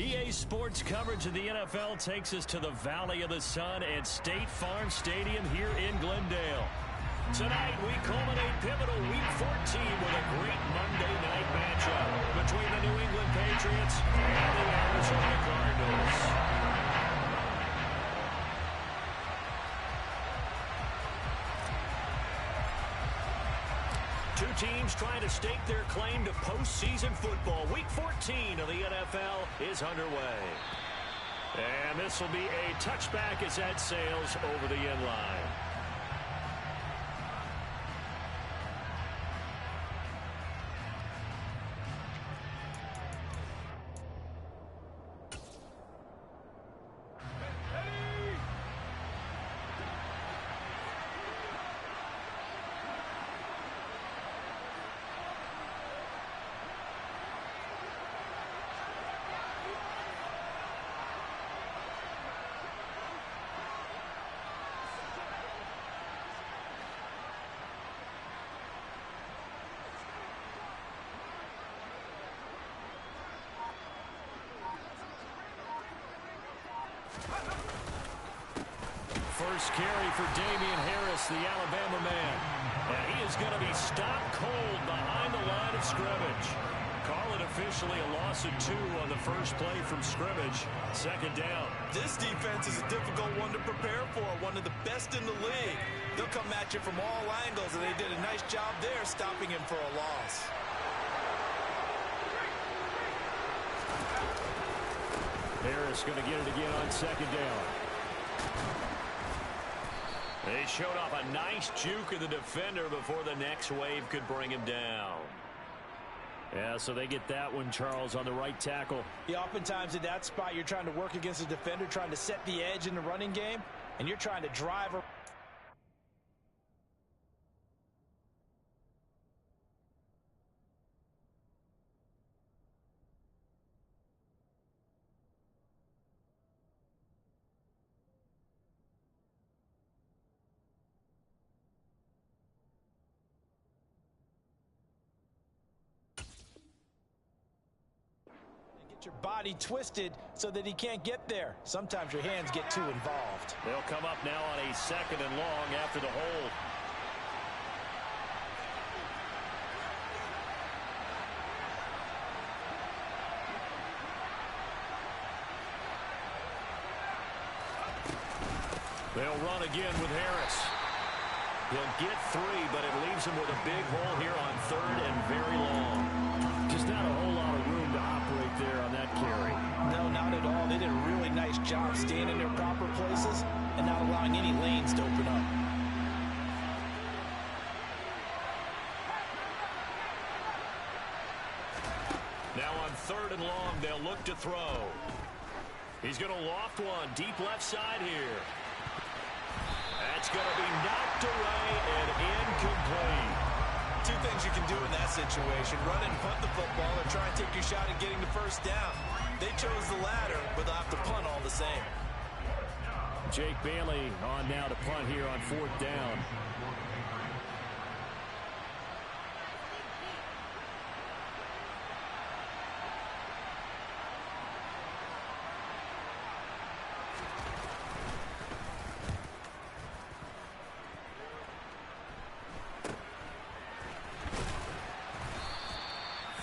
EA Sports coverage of the NFL takes us to the Valley of the Sun at State Farm Stadium here in Glendale. Tonight, we culminate pivotal Week 14 with a great Monday night matchup between the New England Patriots and the Arizona Cardinals. Two teams trying to stake their claim to postseason football. Week 14 of the NFL is underway. And this will be a touchback as that sails over the end line. First carry for Damian Harris, the Alabama man. And he is going to be stopped cold behind the line of scrimmage. Call it officially a loss of 2 on the first play from scrimmage. Second down. This defense is a difficult one to prepare for, one of the best in the league. They'll come at you from all angles, and they did a nice job there stopping him for a loss. Harris going to get it again on second down. They showed off a nice juke of the defender before the next wave could bring him down. Yeah, so they get that one, Charles, on the right tackle. Yeah, oftentimes in that spot, you're trying to work against a defender, trying to set the edge in the running game, and you're trying to drive. Your body twisted so that he can't get there. Sometimes your hands get too involved. They'll come up now on a second and long after the hold. They'll run again with Harris. He'll get 3, but it leaves him with a big hole here on third and very long. Just not a whole lot of room to operate there on that carry. No, not at all. They did a really nice job staying in their proper places and not allowing any lanes to open up. Now on third and long, they'll look to throw. He's going to loft one deep left side here. That's going to be knocked away and incomplete. Two things you can do in that situation: run and punt the football, or try and take your shot at getting the first down. They chose the latter, but they'll have to punt all the same. Jake Bailey on now to punt here on fourth down.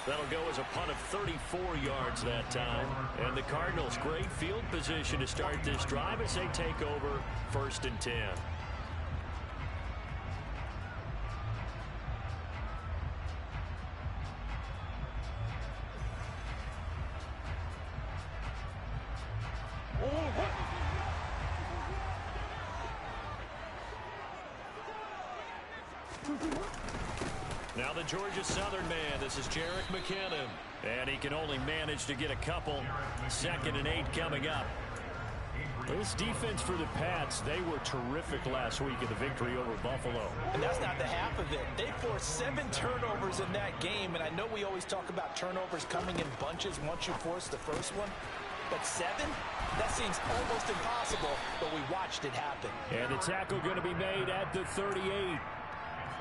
That'll go as a punt of 34 yards that time. And the Cardinals, great field position to start this drive as they take over 1st and 10. Now the Georgia Southern man, this is Jerick McKinnon. And he can only manage to get a couple. 2nd and 8 coming up. This defense for the Pats, they were terrific last week in the victory over Buffalo. And that's not the half of it. They forced 7 turnovers in that game, and I know we always talk about turnovers coming in bunches once you force the first one. But 7? That seems almost impossible, but we watched it happen. And the tackle going to be made at the 38.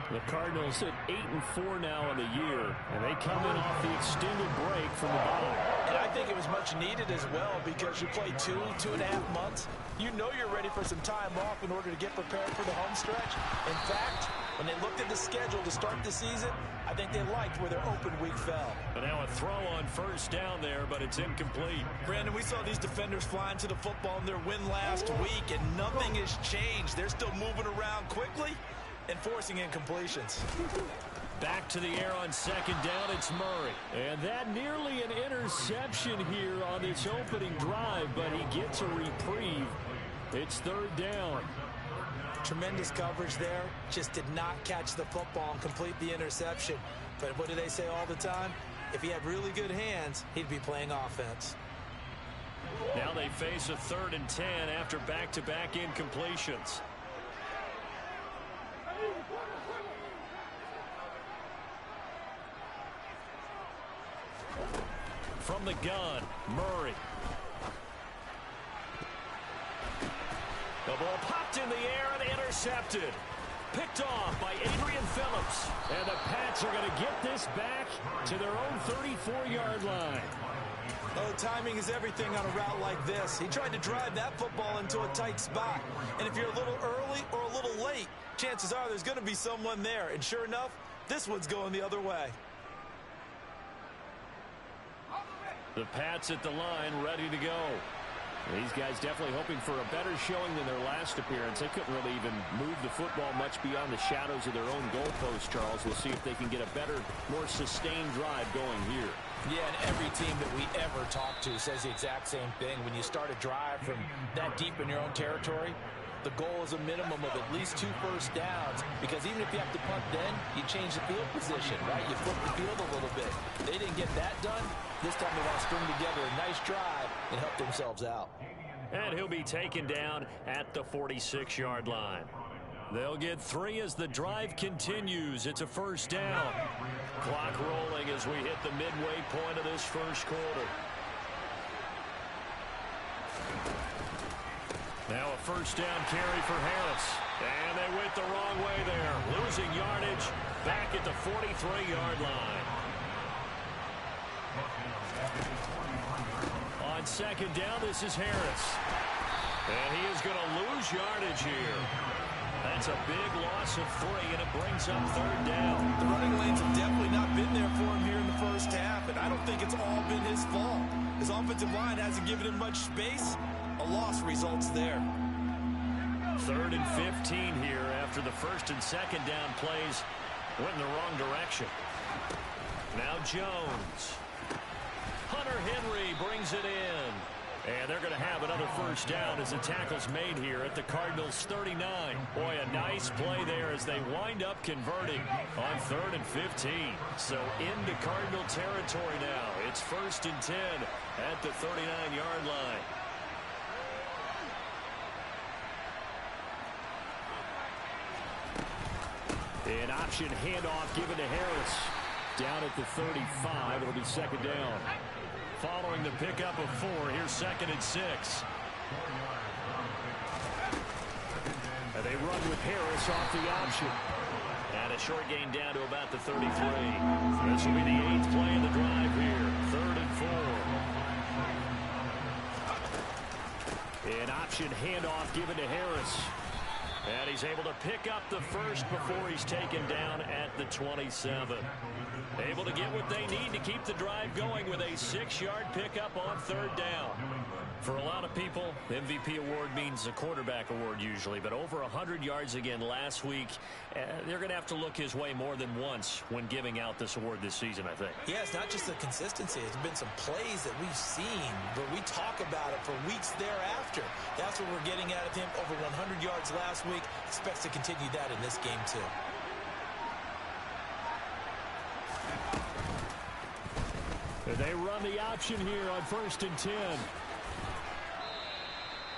The Cardinals at 8-4 now in the year, and they come in off the extended break from the bye. And I think it was much needed as well because you play 2.5 months. You know you're ready for some time off in order to get prepared for the home stretch. In fact, when they looked at the schedule to start the season, I think they liked where their open week fell. And now a throw on first down there, but it's incomplete. Brandon, we saw these defenders flying to the football in their win last week, and nothing has changed. They're still moving around quickly and forcing incompletions. Back to the air on second down, it's Murray. And that nearly an interception here on this opening drive, but he gets a reprieve. It's third down. Tremendous coverage there. Just did not catch the football and complete the interception. But what do they say all the time? If he had really good hands, he'd be playing offense. Now they face a 3rd and 10 after back-to-back incompletions. From the gun, Murray. The ball popped in the air and intercepted. Picked off by Adrian Phillips. And the Pats are going to get this back to their own 34-yard line. Oh, timing is everything on a route like this. He tried to drive that football into a tight spot. And if you're a little early or a little late, chances are there's going to be someone there. And sure enough, this one's going the other way. The Pats at the line, ready to go. These guys definitely hoping for a better showing than their last appearance. They couldn't really even move the football much beyond the shadows of their own goalpost, Charles. We'll see if they can get a better, more sustained drive going here. Yeah, and every team that we ever talk to says the exact same thing. When you start a drive from that deep in your own territory, the goal is a minimum of at least 2 first downs, because even if you have to punt then, you change the field position, right? You flip the field a little bit. They didn't get that done. This time they want to string together a nice drive and help themselves out. And he'll be taken down at the 46-yard line. They'll get 3 as the drive continues. It's a first down. Clock rolling as we hit the midway point of this first quarter. Now a first down carry for Harris. And they went the wrong way there. Losing yardage back at the 43-yard line. On second down, this is Harris. And he is going to lose yardage here. That's a big loss of 3, and it brings up third down. The running lanes have definitely not been there for him here in the first half, and I don't think it's all been his fault. His offensive line hasn't given him much space. A loss results there. 3rd and 15 here after the first and second down plays went in the wrong direction. Now Jones. Hunter Henry brings it in. And they're going to have another first down as the tackle's made here at the Cardinals' 39. Boy, a nice play there as they wind up converting on 3rd and 15. So into Cardinal territory now. It's 1st and 10 at the 39-yard line. An option handoff given to Harris. Down at the 35. It'll be second down. Following the pickup of 4, here's 2nd and 6. And they run with Harris off the option. And a short gain down to about the 33. This will be the 8th play of the drive here. 3rd and 4. An option handoff given to Harris. And he's able to pick up the first before he's taken down at the 27. Able to get what they need to keep the drive going with a 6-yard pickup on 3rd down. For a lot of people, the MVP award means a quarterback award usually, but over 100 yards again last week. They're going to have to look his way more than once when giving out this award this season, I think. Yeah, it's not just the consistency. It's been some plays that we've seen, but we talk about it for weeks thereafter. That's what we're getting out of him. Over 100 yards last week. Expects to continue that in this game, too. They run the option here on 1st and 10.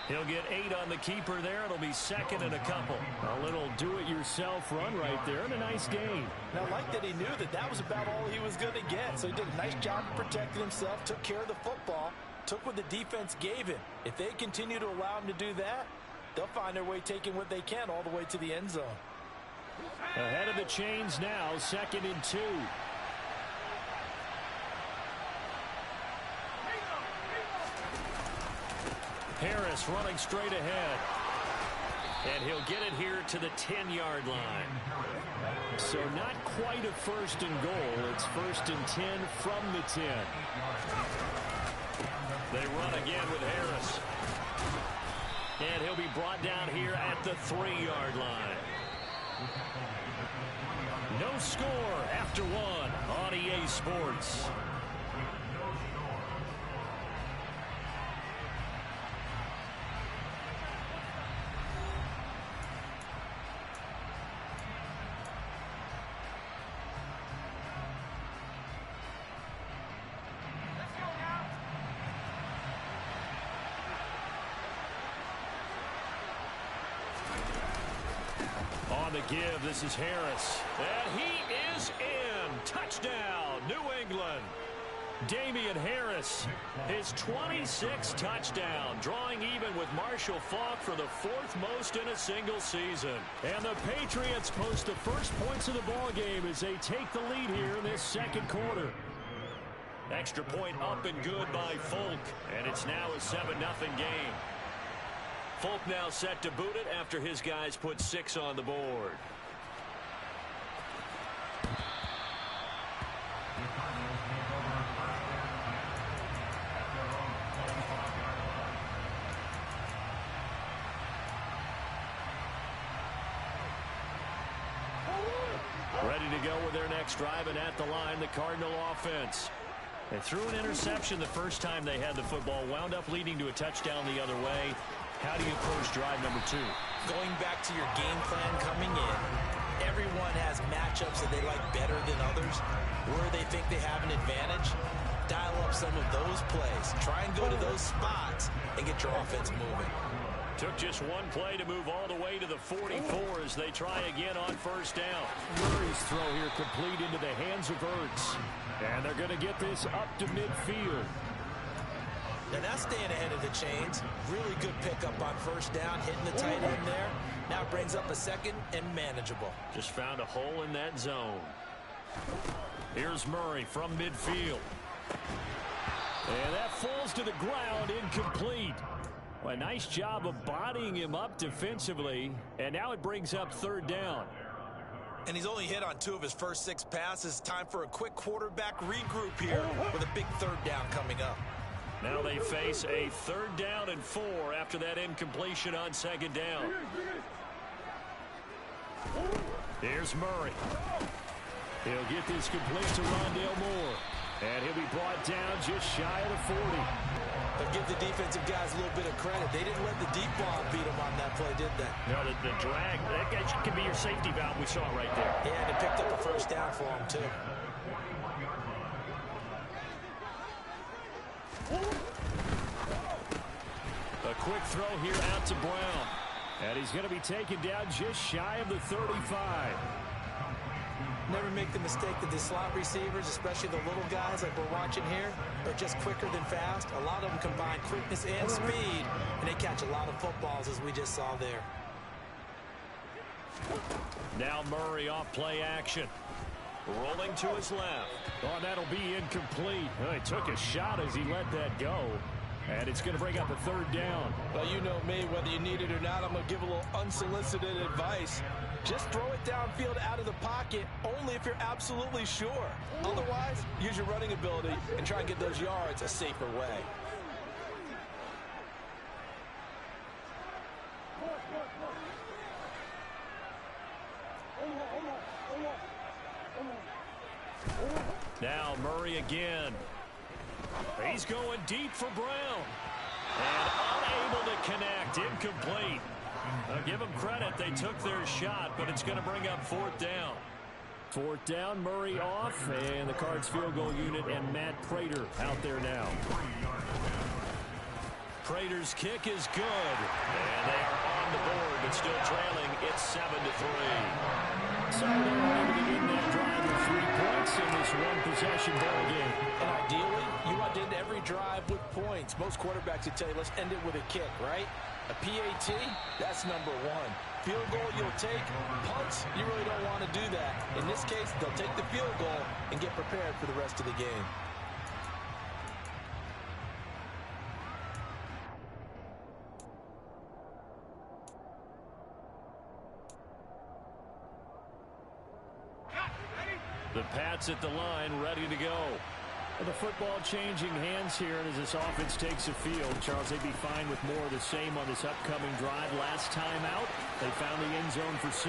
He'll get 8 on the keeper there. It'll be 2nd and a couple. A little do-it-yourself run right there and a nice gain. Now, like that he knew that that was about all he was going to get. So he did a nice job of protecting himself, took care of the football, took what the defense gave him. If they continue to allow him to do that, they'll find their way taking what they can all the way to the end zone. Ahead of the chains now, 2nd and 2. Harris running straight ahead. And he'll get it here to the 10-yard line. So not quite a 1st and goal. It's 1st and 10 from the 10. They run again with Harris. And he'll be brought down here at the 3-yard line. No score after 1 on EA Sports. On the give, this is Harris. And he is in. Touchdown, New England. Damian Harris, his 26th touchdown, drawing even with Marshall Faulk for the 4th most in a single season. And the Patriots post the first points of the ball game as they take the lead here in this 2nd quarter. Extra point up and good by Folk, and it's now a 7-0 game. Folk now set to boot it after his guys put 6 on the board. Ready to go with their next drive, and at the line, the Cardinal offense. They threw an interception the first time they had the football, wound up leading to a touchdown the other way. How do you approach drive number 2? Going back to your game plan coming in, everyone has matchups that they like better than others. Where they think they have an advantage, dial up some of those plays. Try and go to those spots and get your offense moving. Took just one play to move all the way to the 44 as they try again on 1st down. Murray's throw here complete into the hands of Ertz. And they're going to get this up to midfield. And that's staying ahead of the chains. Really good pickup on 1st down, hitting the tight end there. Now brings up a 2nd and manageable. Just found a hole in that zone. Here's Murray from midfield. And that falls to the ground, incomplete. Well, a nice job of bodying him up defensively. And now it brings up 3rd down. And he's only hit on 2 of his first 6 passes. Time for a quick quarterback regroup here with a big 3rd down coming up. Now they face a 3rd down and 4 after that incompletion on 2nd down. Here's Murray. He'll get this complete to Rondale Moore. And he'll be brought down just shy of the 40. But give the defensive guys a little bit of credit. They didn't let the deep ball beat them on that play, did they? No, the drag, that could be your safety valve. We saw it right there. Yeah, and it picked up a 1st down for him, too. A quick throw here out to Brown. And he's going to be taken down just shy of the 35. Never make the mistake that the slot receivers, especially the little guys like we're watching here, are just quicker than fast. A lot of them combine quickness and speed, and they catch a lot of footballs, as we just saw there. Now Murray off play action. Rolling to his left. Oh, that'll be incomplete. He took a shot as he let that go. And it's going to bring up a 3rd down. Well, you know me, whether you need it or not, I'm going to give a little unsolicited advice. Just throw it downfield out of the pocket, only if you're absolutely sure. Otherwise, use your running ability and try and get those yards a safer way. Now Murray again. He's going deep for Brown. And unable to connect. Incomplete. Give them credit. They took their shot, but it's going to bring up 4th down. 4th down, Murray off, and the Cards field goal unit and Matt Prater out there now. Prater's kick is good. And they are on the board to and still trailing. It's 7-3. So they were able to end that drive with 3 points in this one-possession ball game. And ideally, you want to end every drive with points. Most quarterbacks would tell you, let's end it with a kick, right? A PAT, that's number one. Field goal you'll take. Punts, you really don't want to do that. In this case, they'll take the field goal and get prepared for the rest of the game. The Pats at the line, ready to go. Well, the football changing hands here, and as this offense takes the field, Charles, they'd be fine with more of the same on this upcoming drive. Last time out, they found the end zone for 6.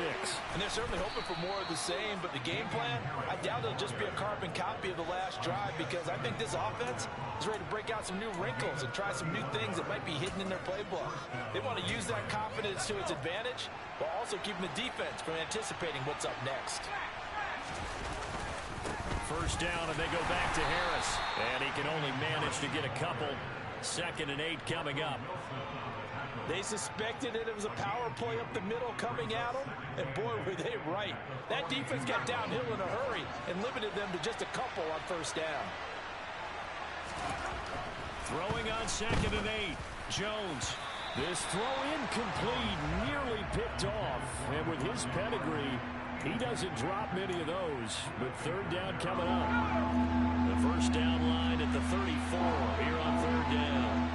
And they're certainly hoping for more of the same, but the game plan, I doubt it'll just be a carbon copy of the last drive, because I think this offense is ready to break out some new wrinkles and try some new things that might be hidden in their playbook. They want to use that confidence to its advantage, while also keeping the defense from anticipating what's up next. First down, and they go back to Harris. And he can only manage to get a couple. 2nd and 8 coming up. They suspected it was a power play up the middle coming at them, and boy, were they right. That defense got downhill in a hurry and limited them to just a couple on first down. Throwing on 2nd and 8. Jones. This throw incomplete, nearly picked off. And with his pedigree, he doesn't drop many of those, but 3rd down coming up. The first down line at the 34 here on 3rd down.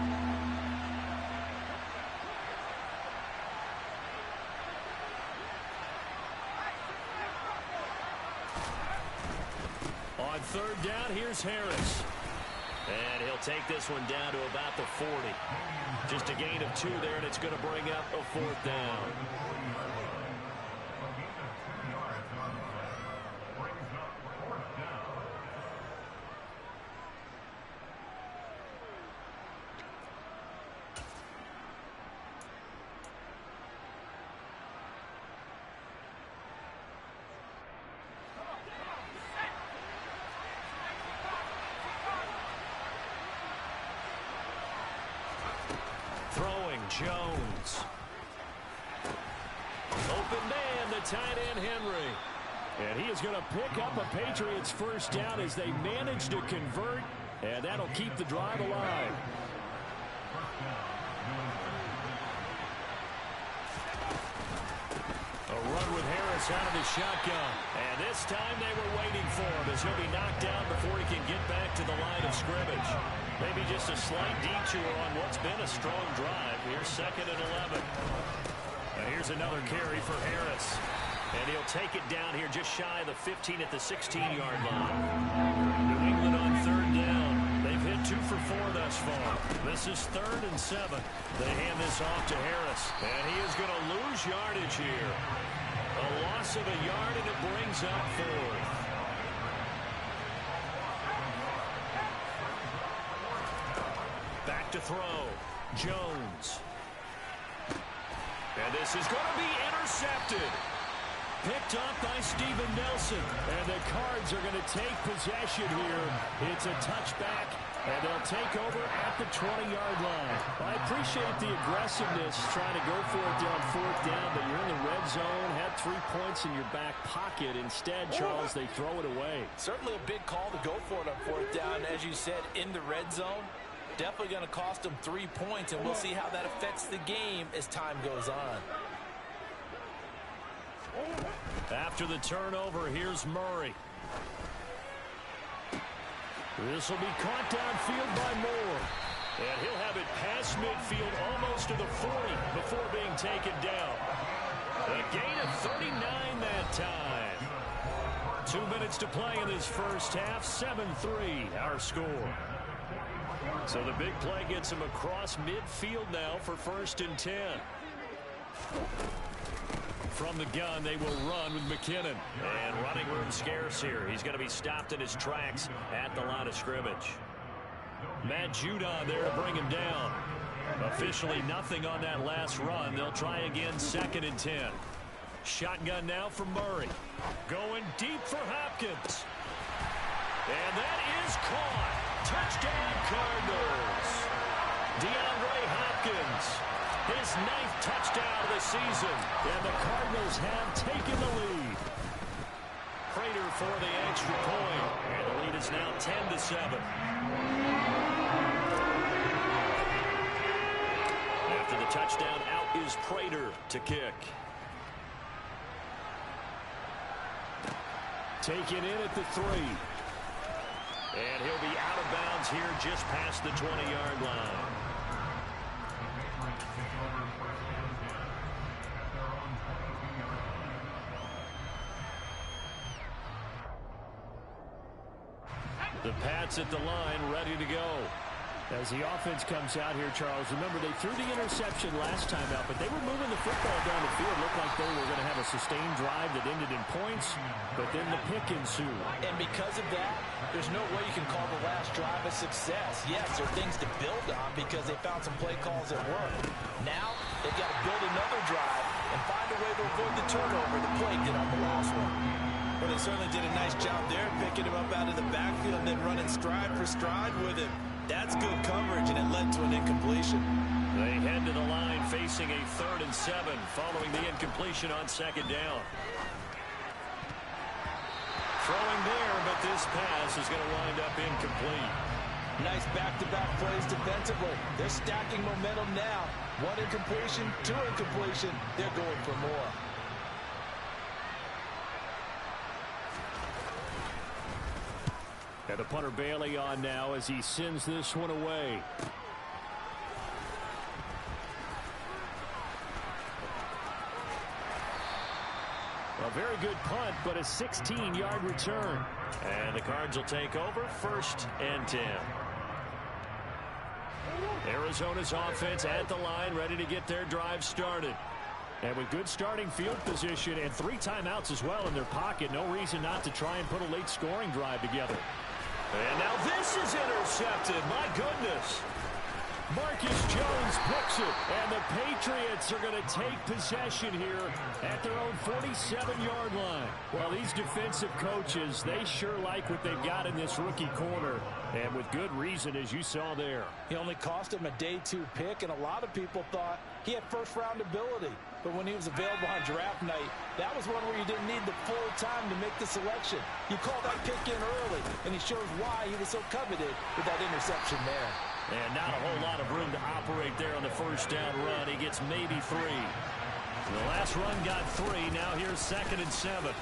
On 3rd down, here's Harris. And he'll take this one down to about the 40. Just a gain of 2 there, and it's going to bring up a 4th down. Throwing, Jones. Open man, the tight end, Henry. And he is going to pick up a Patriots first down as they manage to convert, and that'll keep the drive alive. A run with Harris out of the shotgun. And this time they were waiting for him as he'll be knocked down before he can get back to the line of scrimmage. Maybe just a slight detour on what's been a strong drive. Here's 2nd and 11. And here's another carry for Harris. And he'll take it down here just shy of the 15 at the 16-yard line. New England on 3rd down. They've hit 2 for 4 thus far. This is 3rd and 7. They hand this off to Harris. And he is going to lose yardage here. A loss of a yard, and it brings up 4th. Back to throw. Jones. And this is going to be intercepted. Picked up by Steven Nelson. And the Cards are going to take possession here. It's a touchback, and they'll take over at the 20-yard line. I appreciate the aggressiveness trying to go for it down 4th down, but you're in the red zone, had 3 points in your back pocket. Instead, Charles, they throw it away. Certainly a big call to go for it on 4th down. As you said, in the red zone. Definitely going to cost them 3 points, and we'll see how that affects the game as time goes on. After the turnover, here's Murray. This will be caught downfield by Moore. And he'll have it past midfield almost to the 40 before being taken down. A gain of 39 that time. 2 minutes to play in this first half. 7-3 our score. So the big play gets him across midfield now for 1st and 10. From the gun, they will run with McKinnon. And running room scarce here. He's going to be stopped in his tracks at the line of scrimmage. Matt Judon there to bring him down. Officially nothing on that last run. They'll try again 2nd and 10. Shotgun now from Murray. Going deep for Hopkins. And that is caught. Touchdown Cardinals. DeAndre Hopkins His 9th touchdown of the season. And the Cardinals have taken the lead. Prater for the extra point. And the lead is now 10-7. After the touchdown, out is Prater to kick. Taken in at the 3. And he'll be out of bounds here just past the 20-yard line. The Pats at the line, ready to go. As the offense comes out here, Charles, remember they threw the interception last time out, but they were moving the football down the field. Looked like they were going to have a sustained drive that ended in points, but then the pick ensued. And because of that, there's no way you can call the last drive a success. Yes, there are things to build on because they found some play calls that worked. Now, they've got to build another drive and find a way to avoid the turnover that plagued it on the last one. Well, they certainly did a nice job there, picking him up out of the backfield and then running stride for stride with him. That's good coverage, and it led to an incompletion. They head to the line facing a 3rd and 7 following the incompletion on 2nd down. Throwing there, but this pass is going to wind up incomplete. Nice back-to-back plays defensively. They're stacking momentum now. 1 incompletion, 2 incompletion. They're going for more. And the punter Bailey on now as he sends this one away. A very good punt, but a 16-yard return. And the Cards will take over 1st and 10. Arizona's offense at the line, ready to get their drive started. And with good starting field position and 3 timeouts as well in their pocket, no reason not to try and put a late scoring drive together. And now this is intercepted. My goodness. Marcus Jones picks it, and the Patriots are going to take possession here at their own 47-yard line. Well, these defensive coaches, they sure like what they've got in this rookie corner, and with good reason, as you saw there. He only cost him a day 2 pick, and a lot of people thought he had first-round ability. But when he was available on draft night, that was one where you didn't need the full time to make the selection. You call that pick in early, and he shows why he was so coveted with that interception there. And not a whole lot of room to operate there on the 1st down run. He gets maybe 3. The last run got 3. Now here's 2nd and 7.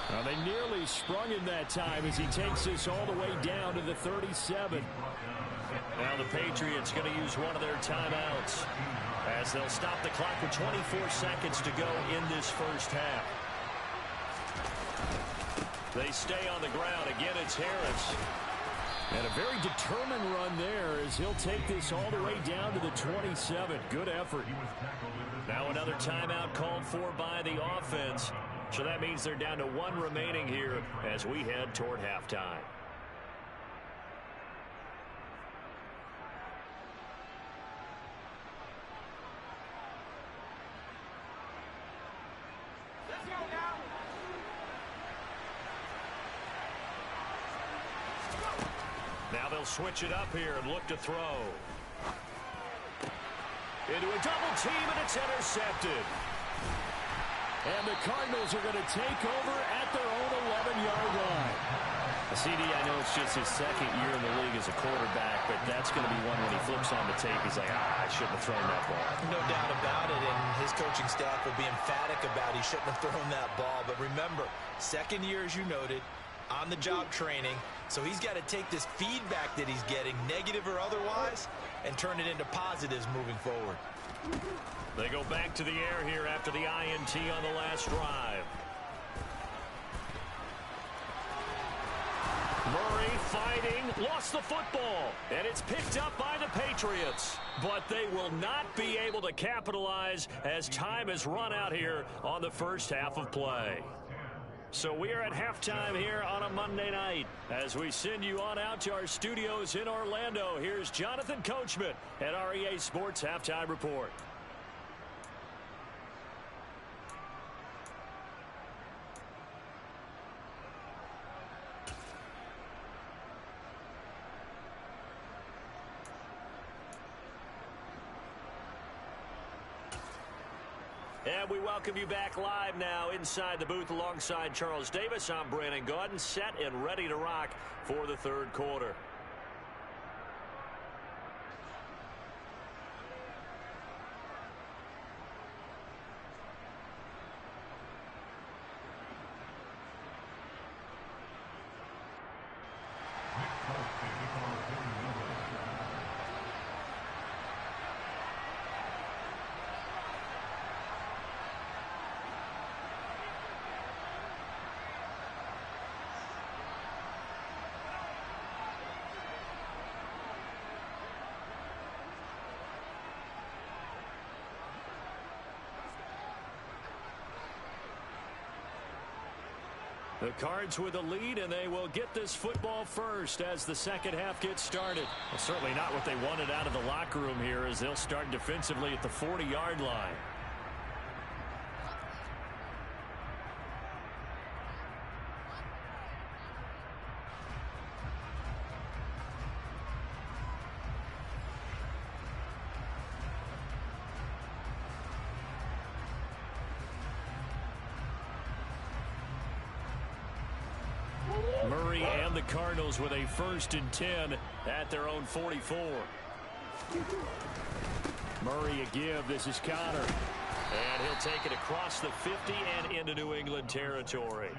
Well, they nearly sprung him that time as he takes this all the way down to the 37. Now the Patriots going to use one of their timeouts as they'll stop the clock with 24 seconds to go in this 1st half. They stay on the ground. Again, it's Harris. And a very determined run there as he'll take this all the way down to the 27. Good effort. Now another timeout called for by the offense. So that means they're down to 1 remaining here as we head toward halftime. Now they'll switch it up here and look to throw. Into a double team, and it's intercepted. And the Cardinals are going to take over at their own 11-yard line. CD, I know it's just his 2nd year in the league as a quarterback, but that's going to be one when he flips on the tape. He's like, I shouldn't have thrown that ball. No doubt about it, and his coaching staff will be emphatic about he shouldn't have thrown that ball. But remember, 2nd year, as you noted, on-the-job training. So he's got to take this feedback that he's getting, negative or otherwise, and turn it into positives moving forward. They go back to the air here after the INT on the last drive. Murray fighting, lost the football, and it's picked up by the Patriots. But they will not be able to capitalize as time has run out here on the 1st half of play. So we are at halftime here on a Monday night. As we send you on out to our studios in Orlando, here's Jonathan Coachman at REA Sports Halftime Report. And we welcome you back live now inside the booth alongside Charles Davis. I'm Brandon Gaudin, set and ready to rock for the third quarter. The Cards with a lead, and they will get this football first as the second half gets started. Well, certainly not what they wanted out of the locker room here, as they'll start defensively at the 40-yard line. Murray and the Cardinals with a 1st and 10 at their own 44. Murray a give. This is Connor. And he'll take it across the 50 and into New England territory.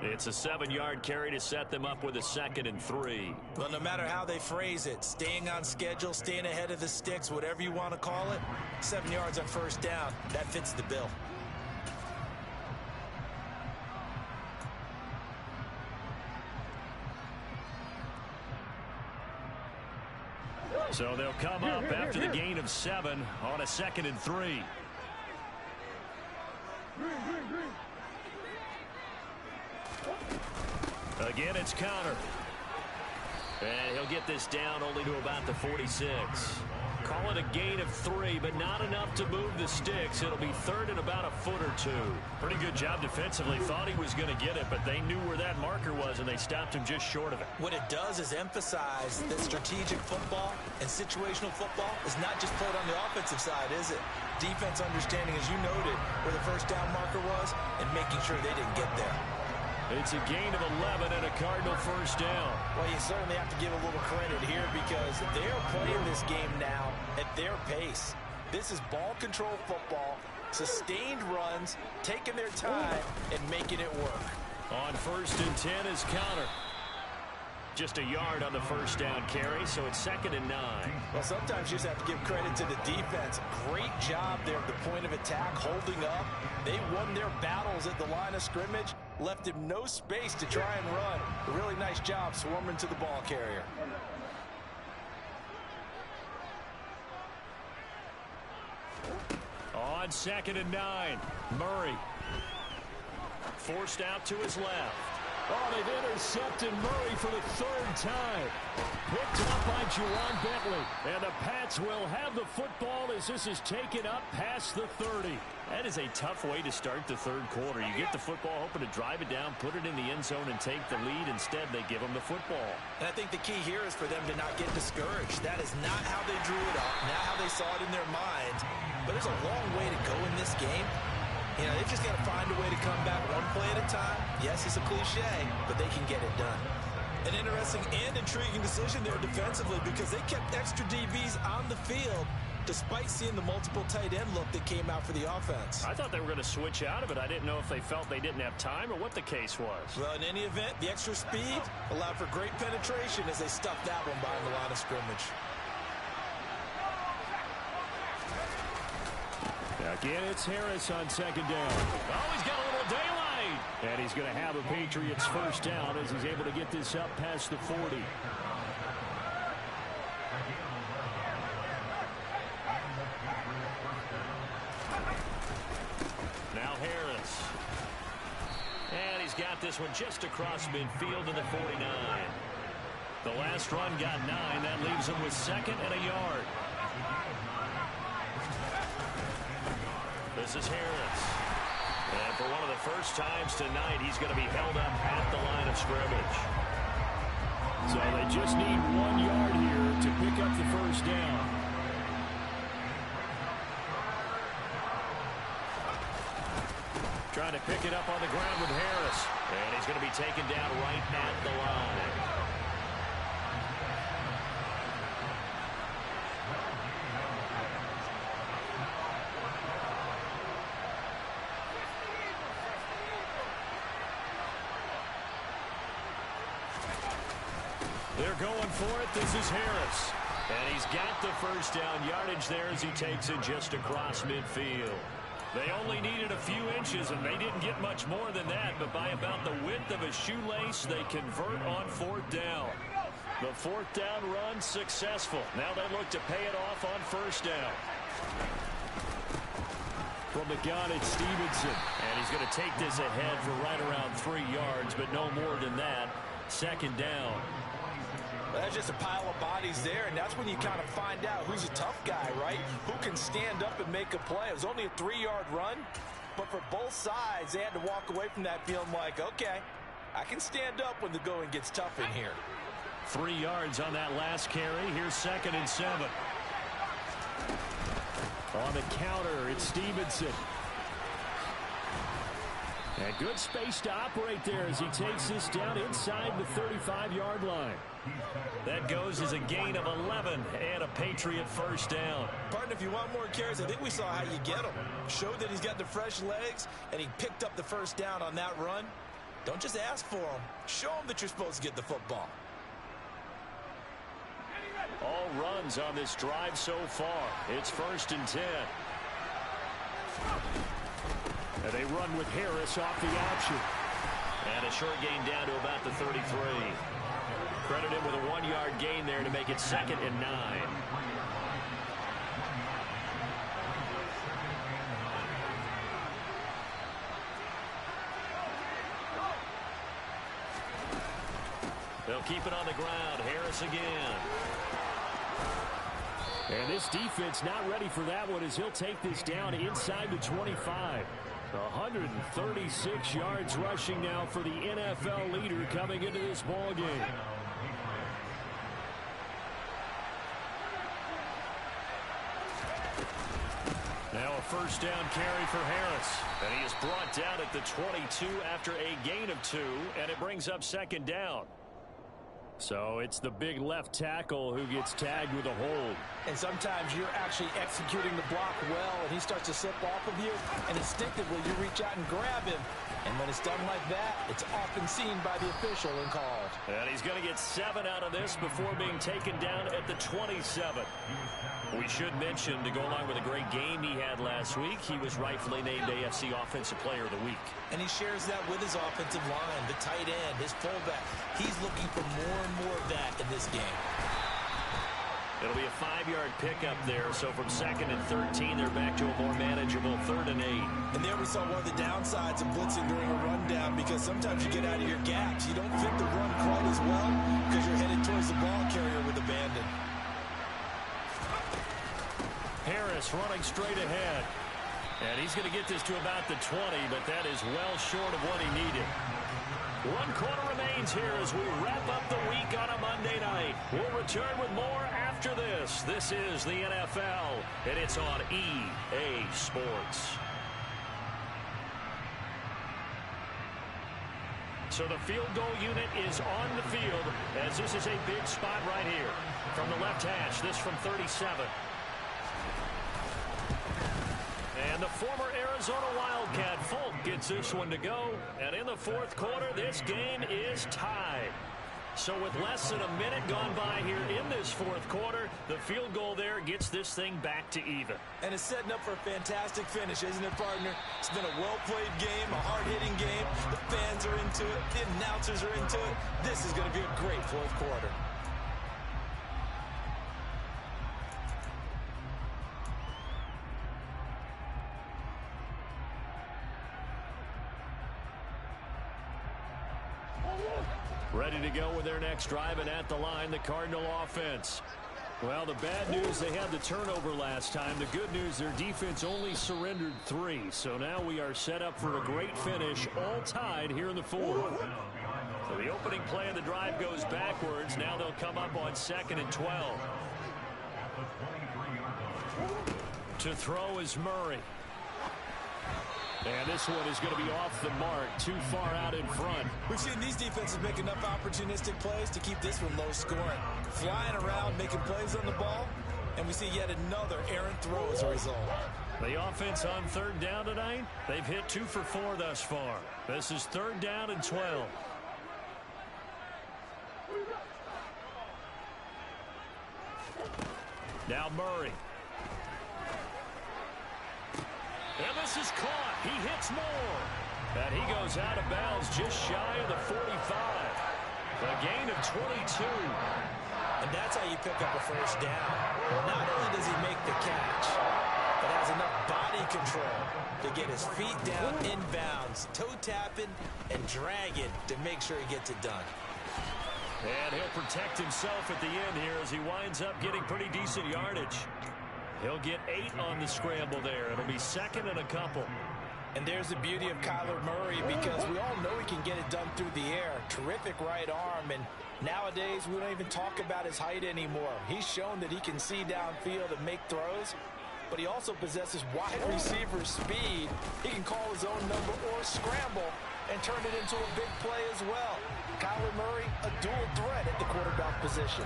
It's a 7-yard carry to set them up with a 2nd and 3. Well, no matter how they phrase it, staying on schedule, staying ahead of the sticks, whatever you want to call it, 7 yards on 1st down, that fits the bill. So they'll come up after the gain of 7 on a 2nd and 3. Again, it's Connor. And he'll get this down only to about the 46. Call it a gain of 3, but not enough to move the sticks. It'll be 3rd and about a foot or 2. Pretty good job defensively. Thought he was going to get it, but they knew where that marker was, and they stopped him just short of it. What it does is emphasize that strategic football and situational football is not just played on the offensive side, is it? Defense understanding, as you noted, where the 1st down marker was and making sure they didn't get there. It's a gain of 11 and a Cardinal 1st down. Well, you certainly have to give a little credit here because they're playing this game now at their pace. This is ball control football, sustained runs, taking their time, and making it work. On 1st and 10 is Connor. Just a yard on the 1st down carry, so it's 2nd and 9. Well, sometimes you just have to give credit to the defense. Great job there at the point of attack, holding up. They won their battles at the line of scrimmage, left him no space to try and run. A really nice job swarming to the ball carrier. On 2nd and 9, Murray. Forced out to his left. Oh, they've intercepted Murray for the 3rd time. Picked up by Juwan Bentley. And the Pats will have the football as this is taken up past the 30. That is a tough way to start the 3rd quarter. You get the football, hoping to drive it down, put it in the end zone, and take the lead. Instead, they give them the football. And I think the key here is for them to not get discouraged. That is not how they drew it up, not how they saw it in their minds. But there's a long way to go in this game. You know, they've just got to find a way to come back one play at a time. Yes, it's a cliche, but they can get it done. An interesting and intriguing decision there defensively because they kept extra DBs on the field despite seeing the multiple tight end look that came out for the offense. I thought they were going to switch out of it. I didn't know if they felt they didn't have time or what the case was. Well, in any event, the extra speed allowed for great penetration as they stuffed that one behind the line of scrimmage. Again, it's Harris on 2nd down. Oh, he's got a little daylight. And he's going to have a Patriots 1st down as he's able to get this up past the 40. Now Harris. And he's got this one just across midfield to the 49. The last run got 9. That leaves him with 2nd and a yard. This is Harris. And for one of the first times tonight, he's going to be held up at the line of scrimmage. So they just need 1 yard here to pick up the 1st down. trying to pick it up on the ground with Harris. And he's going to be taken down right at the line. They're going for it. This is Harris. And he's got the first down yardage there as he takes it just across midfield. They only needed a few inches, and they didn't get much more than that. But by about the width of a shoelace, they convert on fourth down. The fourth down run successful. Now they look to pay it off on first down. From the gun, it's Stevenson. And he's going to take this ahead for right around 3 yards, but no more than that. Second down. That's just a pile of bodies there, and that's when you kind of find out who's a tough guy, right? Who can stand up and make a play. It was only a 3-yard run, but for both sides, they had to walk away from that feeling like, okay, I can stand up when the going gets tough in here. 3 yards on that last carry. Here's 2nd and 7. On the counter, it's Stevenson. And good space to operate there as he takes this down inside the 35-yard line. That goes as a gain of 11 and a Patriot first down. Partner, if you want more carries, I think we saw how you get him. Showed that he's got the fresh legs, and he picked up the first down on that run. Don't just ask for him. Show him that you're supposed to get the football. All runs on this drive so far. It's 1st and 10. And they run with Harris off the option. And a short gain down to about the 33. Credit him with a 1-yard gain there to make it 2nd and 9. They'll keep it on the ground. Harris again. And this defense not ready for that one as he'll take this down inside the 25. 136 yards rushing now for the NFL leader coming into this ball game. Now a first down carry for Harris. And he is brought down at the 22 after a gain of 2, and it brings up 2nd down. So it's the big left tackle who gets tagged with a hold. And sometimes you're actually executing the block well, and he starts to slip off of you, and instinctively you reach out and grab him. And when it's done like that, it's often seen by the official and called. And he's going to get 7 out of this before being taken down at the 27. We should mention, to go along with a great game he had last week, he was rightfully named AFC Offensive Player of the Week. And he shares that with his offensive line, the tight end, his fullback. He's looking for more and more of that in this game. It'll be a 5-yard pickup there, so from 2nd and 13, they're back to a more manageable 3rd and 8. And there we saw one of the downsides of blitzing during a rundown, because sometimes you get out of your gaps. You don't fit the run quite as well because you're headed towards the ball carrier with abandon. Harris running straight ahead. And he's going to get this to about the 20, but that is well short of what he needed. 1 quarter remains here as we wrap up the week on a Monday night. We'll return with more after this. This is the NFL, and it's on EA Sports. So the field goal unit is on the field as this is a big spot right here. From the left hash, this from 37. And the former Arizona Wildcat Folk gets this one to go. And in the 4th quarter, this game is tied. So with less than a minute gone by here in this 4th quarter, the field goal there gets this thing back to even. And it's setting up for a fantastic finish, isn't it, partner? It's been a well-played game, a hard-hitting game. The fans are into it. The announcers are into it. This is going to be a great 4th quarter. Ready to go with their next drive, and at the line, the Cardinal offense. Well, the bad news, they had the turnover last time. The good news, their defense only surrendered 3. So now we are set up for a great finish, all tied here in the 4th. So the opening play of the drive goes backwards. Now they'll come up on 2nd and 12. To throw is Murray. And this one is going to be off the mark, too far out in front. We've seen these defenses make enough opportunistic plays to keep this one low scoring. Flying around, making plays on the ball, and we see yet another errant throw as a result. The offense on third down tonight, they've hit 2 for 4 thus far. This is 3rd down and 12. Now Murray. And this is caught. He hits Moore. And he goes out of bounds just shy of the 45. A gain of 22. And that's how you pick up a first down. Not only does he make the catch, but has enough body control to get his feet down inbounds, toe tapping and dragging to make sure he gets it done. And he'll protect himself at the end here as he winds up getting pretty decent yardage. He'll get 8 on the scramble there. It'll be 2nd and a couple. And there's the beauty of Kyler Murray, because we all know he can get it done through the air. Terrific right arm, and nowadays we don't even talk about his height anymore. He's shown that he can see downfield and make throws, but he also possesses wide receiver speed. He can call his own number or scramble and turn it into a big play as well. Kyler Murray, a dual threat at the quarterback position.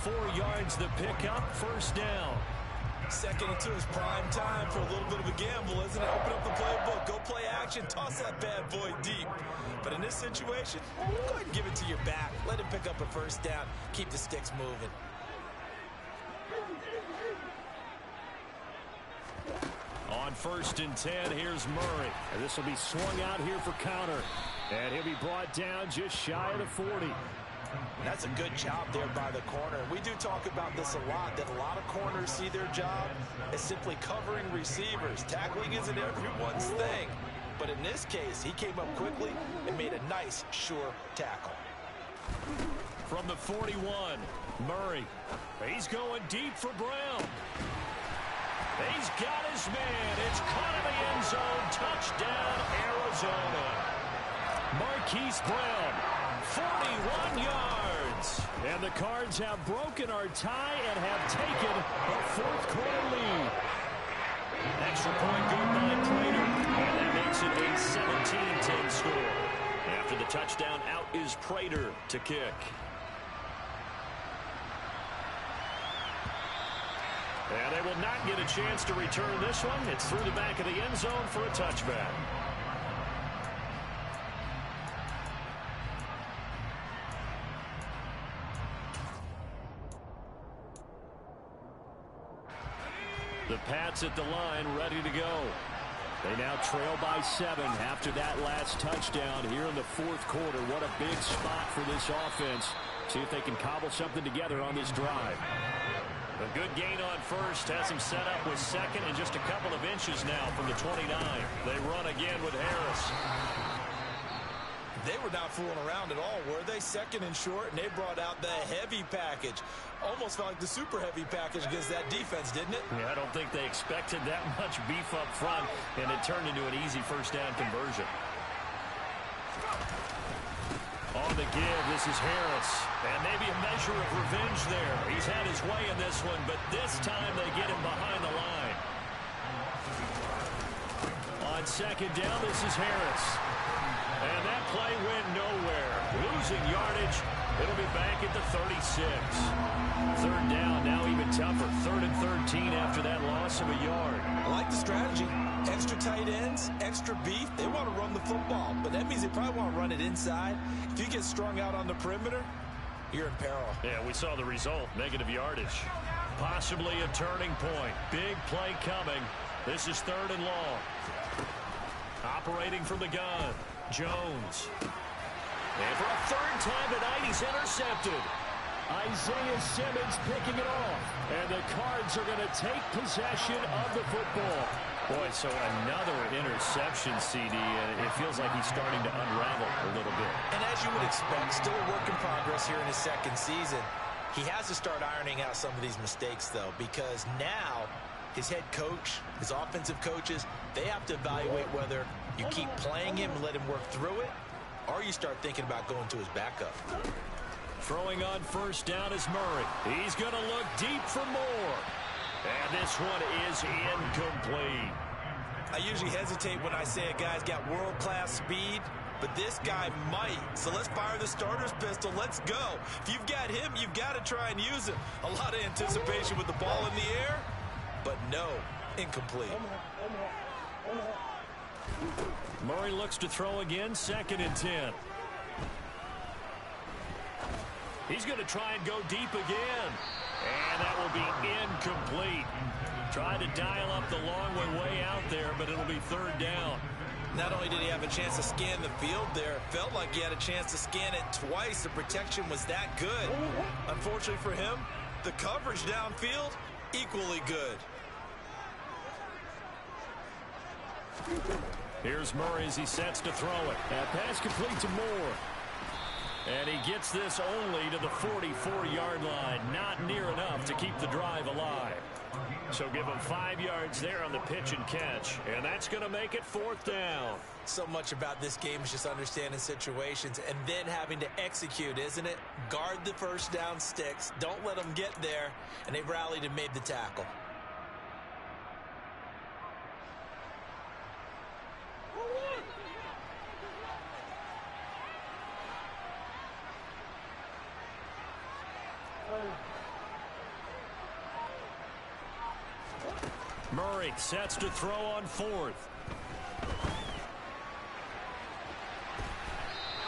4 yards the pickup, first down. 2nd and 2 is prime time for a little bit of a gamble, isn't it? Open up the playbook, go play action, toss that bad boy deep. But in this situation, go ahead and give it to your back. Let him pick up a first down. Keep the sticks moving. On 1st and 10, here's Murray. And this will be swung out here for counter. And he'll be brought down just shy of the 40. That's a good job there by the corner. We do talk about this a lot, that a lot of corners see their job as simply covering receivers. Tackling isn't everyone's thing. But in this case, he came up quickly and made a nice, sure tackle. From the 41, Murray. He's going deep for Brown. He's got his man. It's caught in the end zone. Touchdown, Arizona. Marquise Brown, 41 yards. And the Cards have broken our tie and have taken a 4th quarter lead. Extra point good by Prater. And that makes it a 17-10 score. After the touchdown, out is Prater to kick. And they will not get a chance to return this one. It's through the back of the end zone for a touchback. The Pats at the line, ready to go. They now trail by 7 after that last touchdown here in the 4th quarter. What a big spot for this offense. See if they can cobble something together on this drive. A good gain on first has him set up with 2nd and just a couple of inches now from the 29. They run again with Harris. They were not fooling around at all, were they? 2nd and short, and they brought out the heavy package. Almost felt like the super heavy package against that defense, didn't it? Yeah, I don't think they expected that much beef up front, and it turned into an easy first down conversion. On the give, this is Harris. And maybe a measure of revenge there. He's had his way in this one, but this time they get him behind the line. On 2nd down, this is Harris. And that play went nowhere. Losing yardage. It'll be back at the 36. 3rd down, now even tougher. 3rd and 13 after that loss of a yard. I like the strategy. Extra tight ends, extra beef. They want to run the football, but that means they probably want to run it inside. If you get strung out on the perimeter, you're in peril. Yeah, we saw the result. Negative yardage. Possibly a turning point. Big play coming. This is 3rd and long. Operating from the gun. Jones. And for a 3rd time tonight, he's intercepted. Isaiah Simmons picking it off. And the Cards are going to take possession of the football. Boy, so another interception, CD, and it feels like he's starting to unravel a little bit. And as you would expect, still a work in progress here in his 2nd season. He has to start ironing out some of these mistakes, though, because now his head coach, his offensive coaches, they have to evaluate whether you keep playing him and let him work through it, or you start thinking about going to his backup. Throwing on 1st down is Murray. He's going to look deep for more. And this one is incomplete. I usually hesitate when I say a guy's got world-class speed, but this guy might. So let's fire the starter's pistol. Let's go. If you've got him, you've got to try and use him. A lot of anticipation with the ball in the air, but no, incomplete. Murray looks to throw again, 2nd and 10. He's going to try and go deep again. And that will be incomplete. Trying to dial up the long way out there, but it'll be 3rd down. Not only did he have a chance to scan the field there, felt like he had a chance to scan it twice. The protection was that good. Unfortunately for him, the coverage downfield, equally good. Here's Murray as he sets to throw it. That pass complete to Moore. And he gets this only to the 44-yard line. Not near enough to keep the drive alive. So give him 5 yards there on the pitch and catch. And that's going to make it 4th down. So much about this game is just understanding situations and then having to execute, isn't it? Guard the first down sticks. Don't let them get there. And they rallied and made the tackle. Murray sets to throw on 4th.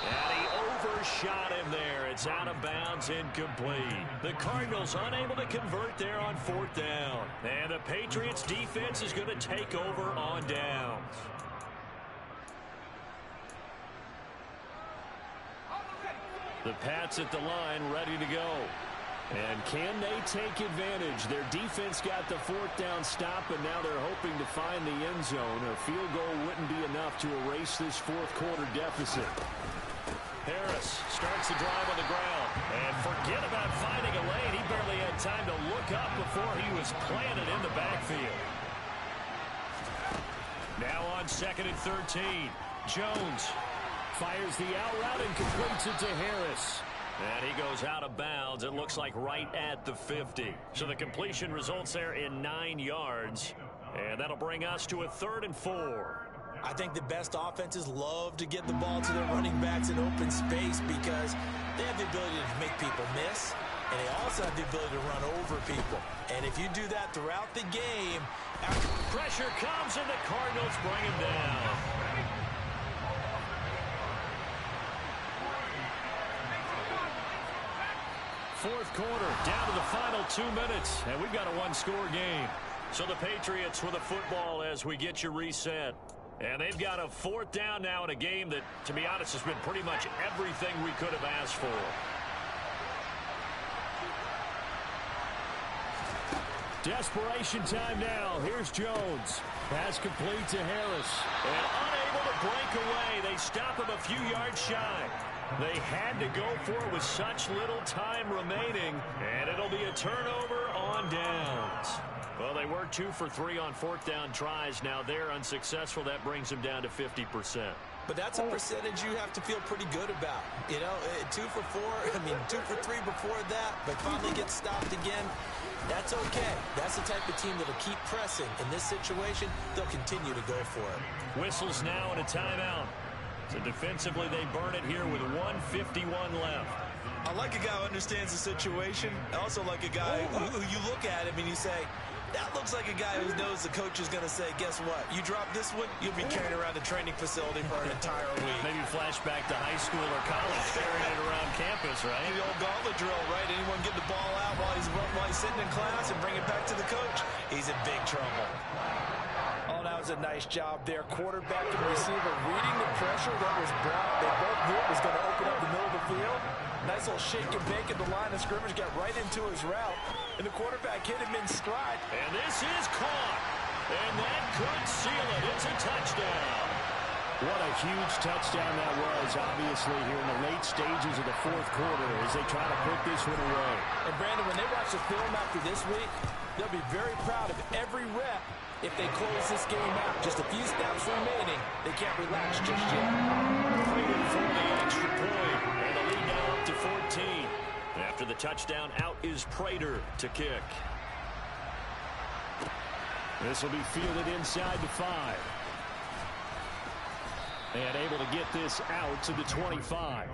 And he overshot him there. It's out of bounds, incomplete. The Cardinals unable to convert there on 4th down. And the Patriots defense is going to take over on downs. The Pats at the line, ready to go. And can they take advantage? Their defense got the 4th down stop, and now they're hoping to find the end zone. A field goal wouldn't be enough to erase this 4th quarter deficit. Harris starts the drive on the ground. And forget about finding a lane. He barely had time to look up before he was planted in the backfield. Now on 2nd and 13. Jones fires the out route and completes it to Harris. And he goes out of bounds, it looks like right at the 50. So the completion results there in 9 yards. And that'll bring us to a 3rd and 4. I think the best offenses love to get the ball to their running backs in open space because they have the ability to make people miss, and they also have the ability to run over people. And if you do that throughout the game, pressure comes and the Cardinals bring him down. Fourth quarter, down to the final 2 minutes, and we've got a one-score game. So the Patriots with a football as we get you reset. And they've got a 4th down now in a game that, to be honest, has been pretty much everything we could have asked for. Desperation time now. Here's Jones. Pass complete to Harris. And unable to break away. They stop him a few yards shy. They had to go for it with such little time remaining, and it'll be a turnover on downs. Well, they were 2 for 3 on 4th down tries. Now they're unsuccessful. That brings them down to 50%. But that's a percentage you have to feel pretty good about. You know, 2 for 4, 2 for 3 before that, but finally gets stopped again. That's okay. That's the type of team that'll keep pressing. In this situation, they'll continue to go for it. Whistles now and a timeout. So defensively, they burn it here with 1:51 left. I like a guy who understands the situation. I also like a guy who you look at him and you say, that looks like a guy who knows the coach is going to say, guess what? You drop this one, you'll be carrying around the training facility for an entire week. Maybe flashback to high school or college, carrying it around campus, right? The old gauntlet drill, right? Anyone get the ball out while he's sitting in class and bring it back to the coach? He's in big trouble. Oh, that was a nice job there. Quarterback and receiver reading the pressure that was brought. They both knew it was going to open up the middle of the field. Nice little shake and bake at the line of scrimmage. Got right into his route. And the quarterback hit him in stride. And this is caught. And that could seal it. It's a touchdown. What a huge touchdown that was, obviously, here in the late stages of the 4th quarter as they try to put this one away. And, Brandon, when they watch the film after this week, they'll be very proud of every rep. If they close this game out, just a few snaps remaining, they can't relax just yet. Freeman for the extra point, and the lead now up to 14. After the touchdown, out is Prater to kick. This will be fielded inside the 5. And able to get this out to the 25.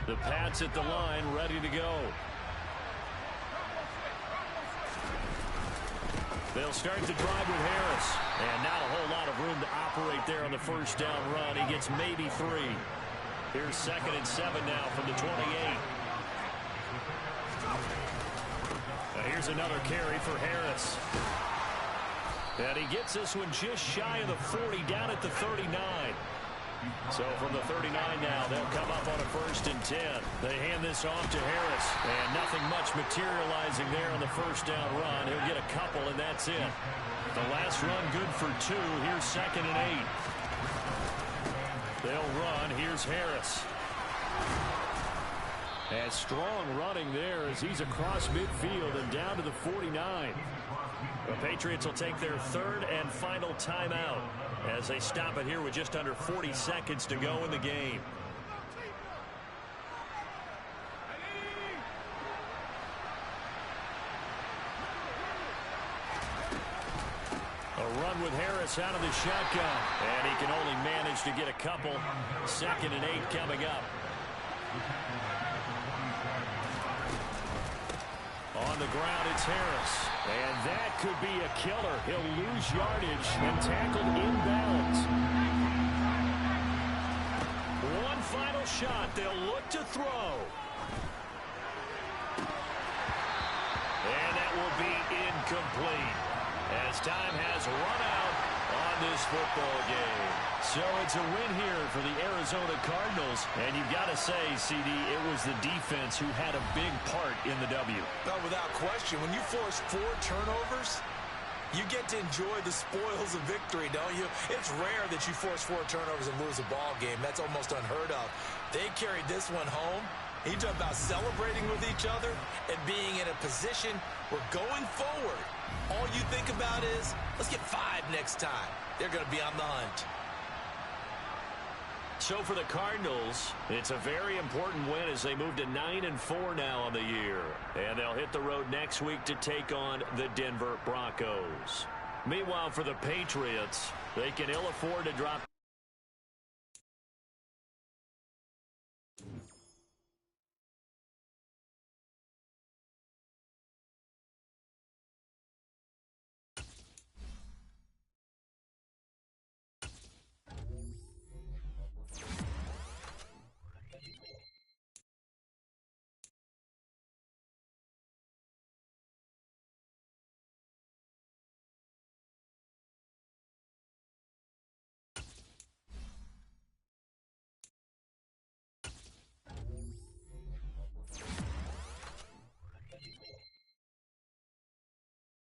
The Pats at the line, ready to go. They'll start the drive with Harris. And not a whole lot of room to operate there on the first down run. He gets maybe 3. Here's 2nd and 7 now from the 28. Now here's another carry for Harris. And he gets this one just shy of the 40, down at the 39. So from the 39 now, they'll come up on a 1st and 10. They hand this off to Harris. And nothing much materializing there on the first down run. He'll get a couple, and that's it. The last run good for 2. Here's 2nd and 8. They'll run. Here's Harris. And strong running there as he's across midfield and down to the 49. The Patriots will take their 3rd and final timeout as they stop it here with just under 40 seconds to go in the game. A run with Harris out of the shotgun. And he can only manage to get a couple. 2nd and 8 coming up. On the ground, it's Harris. And that could be a killer. He'll lose yardage and tackled inbounds. One final shot. They'll look to throw. And that will be incomplete, as time has run out on this football game. So it's a win here for the Arizona Cardinals. And you've got to say, CD, it was the defense who had a big part in the W. No, without question. When you force 4 turnovers, you get to enjoy the spoils of victory, don't you? It's rare that you force 4 turnovers and lose a ball game. That's almost unheard of. They carried this one home. You talk about celebrating with each other and being in a position where going forward, all you think about is, let's get 5 next time. They're going to be on the hunt. So for the Cardinals, it's a very important win as they move to 9-4 now on the year. And they'll hit the road next week to take on the Denver Broncos. Meanwhile, for the Patriots, they can ill afford to drop